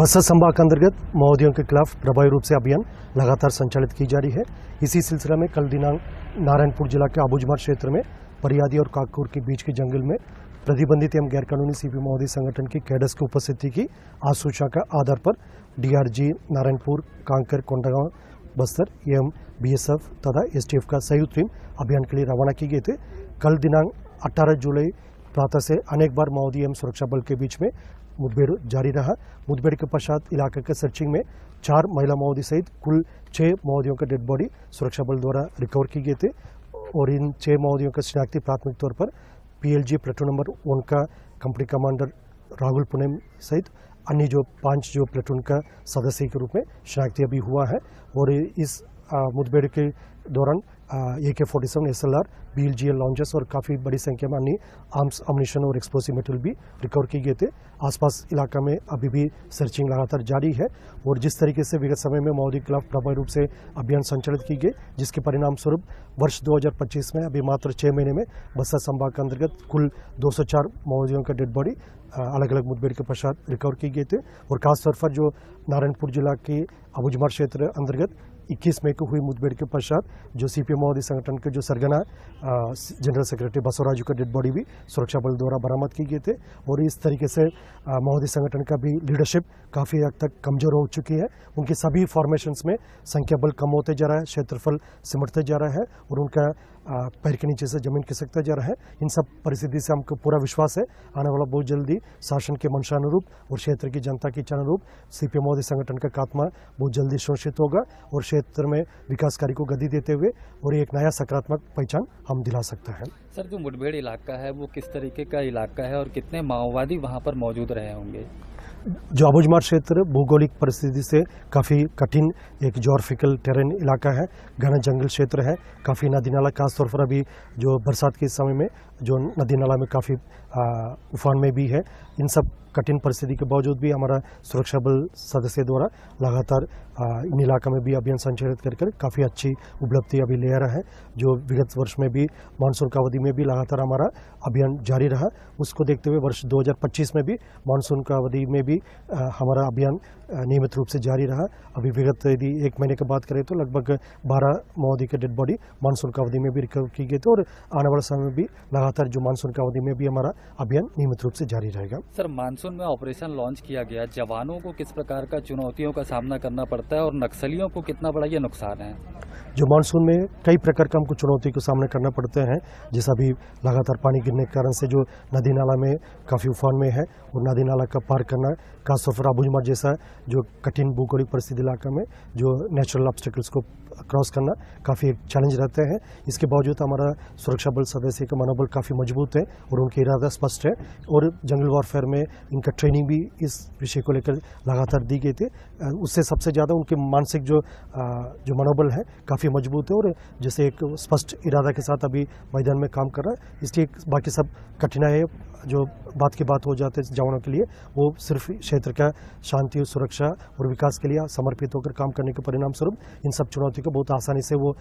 बस्तर संभाग के अंतर्गत माओवादियों के खिलाफ प्रभावी रूप से अभियान लगातार संचालित की जा रही है। इसी सिलसिले में कल दिनांक नारायणपुर जिला के आबूझमाड़ क्षेत्र में परियादी और काकूर के बीच के जंगल में प्रतिबंधित एवं गैरकानूनी सीपी माओवादी संगठन की कैडर्स की उपस्थिति की आसूचना का आधार पर डीआरजी नारायणपुर, कांकर, कोंडागांव, बस्तर एवं बीएसएफ तथा एसटीएफ का संयुक्त टीम अभियान के लिए रवाना की गए थे। कल दिनांक 18 जुलाई प्रातः से अनेक बार माओवादी एवं सुरक्षा बल के बीच में मुठभेड़ जारी रहा। मुठभेड़ के पश्चात इलाके के सर्चिंग में 4 महिला माओवादी सहित कुल 6 माओवादियों का डेड बॉडी सुरक्षा बल द्वारा रिकवर की गए थे और इन 6 माओवादियों का शिनाख्ती प्राथमिक तौर पर पीएलजी प्लेटून नंबर 1 का कंपनी कमांडर राहुल पुनेम सहित अन्य जो 5 जो प्लेटून का सदस्य के रूप में शिनाख्ती अभी हुआ है। और इस मुठभेड़ के दौरान AK-47 SLR, BLGL लॉन्चर्स और काफ़ी बड़ी संख्या में अन्य आर्म्स, अम्यूनिशन और एक्सप्लोसिव मटेरियल भी रिकवर किए गए थे। आसपास इलाका में अभी भी सर्चिंग लगातार जारी है और जिस तरीके से विगत समय में माओवादी के खिलाफ प्रभावी रूप से अभियान संचालित की गई, जिसके परिणाम स्वरूप वर्ष 2025 में अभी मात्र 6 महीने में बस्तर संभाग के अंतर्गत कुल 204 माओवादियों का डेड बॉडी अलग अलग मुठभेड़ के पश्चात रिकवर किए गए थे। और खासतौर पर जो नारायणपुर जिला के आबूझमाड़ क्षेत्र अंतर्गत 21 मई को हुई मुठभेड़ के पश्चात जो सीपीएम माओवादी संगठन के जो सरगना जनरल सेक्रेटरी बसवराजू का डेड बॉडी भी सुरक्षा बल द्वारा बरामद की गए थे। और इस तरीके से माओवादी संगठन का भी लीडरशिप काफ़ी हद तक कमज़ोर हो चुकी है। उनके सभी फॉर्मेशंस में संख्या बल कम होते जा रहा है, क्षेत्रफल सिमटते जा रहा है और उनका पैर के नीचे से जमीन खिसकता जा रहा है। इन सब परिस्थिति से हमको पूरा विश्वास है आने वाला बहुत जल्दी शासन के मंशानुरूप और क्षेत्र की जनता की इच्छानुरूप सीपीएम माओवादी संगठन का खात्मा बहुत जल्दी सुनिश्चित होगा और क्षेत्र में विकास कार्य को गति देते हुए और एक नया सकारात्मक पहचान हम दिला सकते हैं। सर, जो मुठभेड़ इलाका है वो किस तरीके का इलाका है और कितने माओवादी वहाँ पर मौजूद रहे होंगे? जो आबूझमाड़ क्षेत्र भौगोलिक परिस्थिति से काफ़ी कठिन एक जोग्राफिकल टेरेन इलाका है, घना जंगल क्षेत्र है, काफ़ी नदी नाला, खासतौर पर अभी जो बरसात के समय में जो नदी नाला में काफ़ी उफान में भी है। इन सब कठिन परिस्थिति के बावजूद भी हमारा सुरक्षा बल सदस्य द्वारा लगातार इन इलाका में भी अभियान संचालित कर काफ़ी अच्छी उपलब्धि अभी ले आ रहा है। जो विगत वर्ष में भी मानसून का अवधि में भी लगातार हमारा अभियान जारी रहा, उसको देखते हुए वर्ष 2025 में भी मानसून का अवधि में भी हमारा अभियान नियमित रूप से जारी रहा। अभी विगत यदि 1 महीने की बात करें तो लगभग 12 माओवादी के डेड बॉडी मानसून का अवधि में भी रिकवर की गई थे और आने वाले समय में भी लगातार जो मानसून का अवधि में भी हमारा अभियान नियमित रूप से जारी रहेगा। सर, मानसून में ऑपरेशन लॉन्च किया गया, जवानों को किस प्रकार का चुनौतियों का सामना करना पड़ता है और नक्सलियों को कितना बड़ा ये नुकसान है? जो मानसून में कई प्रकार का हमको चुनौती को सामना करना पड़ते हैं, जैसा भी लगातार पानी गिरने के कारण से जो नदी नाला में काफ़ी उफान में है और नदी नाला का पार करना, खासतौर पर आबूझमाड़ जैसा जो कठिन भौगोलिक परिस्थिति इलाका में जो नेचुरल ऑब्स्टेकल्स को क्रॉस करना काफ़ी एक चैलेंज रहते हैं। इसके बावजूद हमारा सुरक्षा बल सदस्य का मनोबल काफ़ी मजबूत है और उनके इरादा स्पष्ट है और जंगल वॉरफेयर में इनका ट्रेनिंग भी इस विषय को लेकर लगातार दी गई थी। उससे सबसे ज़्यादा उनके मानसिक जो मनोबल है काफ़ी मजबूत है और जैसे एक स्पष्ट इरादा के साथ अभी मैदान में काम कर रहा है। इसलिए बाकी सब कठिनाई जो बात की बात हो जाते हैं जवानों के लिए, वो सिर्फ क्षेत्र का शांति और सुरक्षा और विकास के लिए समर्पित होकर काम करने के परिणाम स्वरूप इन सब चुनौती को बहुत आसानी से वो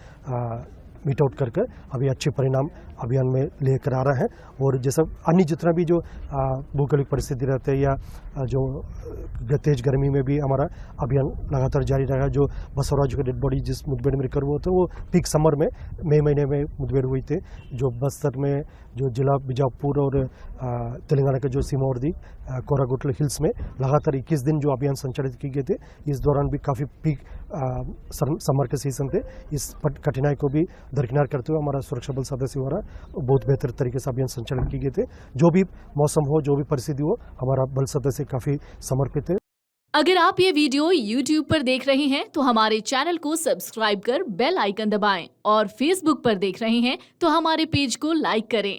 मीट आउट करके अभी अच्छे परिणाम अभियान में लेकर आ रहा है। और जैसा अन्य जितना भी जो भौगोलिक परिस्थिति रहते हैं या जो तेज गर्मी में भी हमारा अभियान लगातार जारी रहा। जो बसवराजू का डेड बॉडी जिस मुठभेड़ में रिकवर हुआ था वो पीक समर में मई महीने में मुठभेड़ हुई थी। जो बस्तर में जो जिला बीजापुर और तेलंगाना के जो सीमावर्ती कोरागुटल हिल्स में लगातार 21 दिन जो अभियान संचालित किए गए थे, इस दौरान भी काफ़ी पीक समर के सीजन थे। इस कठिनाई को भी दरकिनार करते हुए हमारा सुरक्षा बल सदस्य द्वारा बहुत बेहतर तरीके से अभियान संचालित किए गए थे। जो भी मौसम हो, जो भी परिस्थिति हो, हमारा बल सदस्य काफ़ी समर्पित है। अगर आप ये वीडियो YouTube पर देख रहे हैं तो हमारे चैनल को सब्सक्राइब कर बेल आइकन दबाएं और Facebook पर देख रहे हैं तो हमारे पेज को लाइक करें।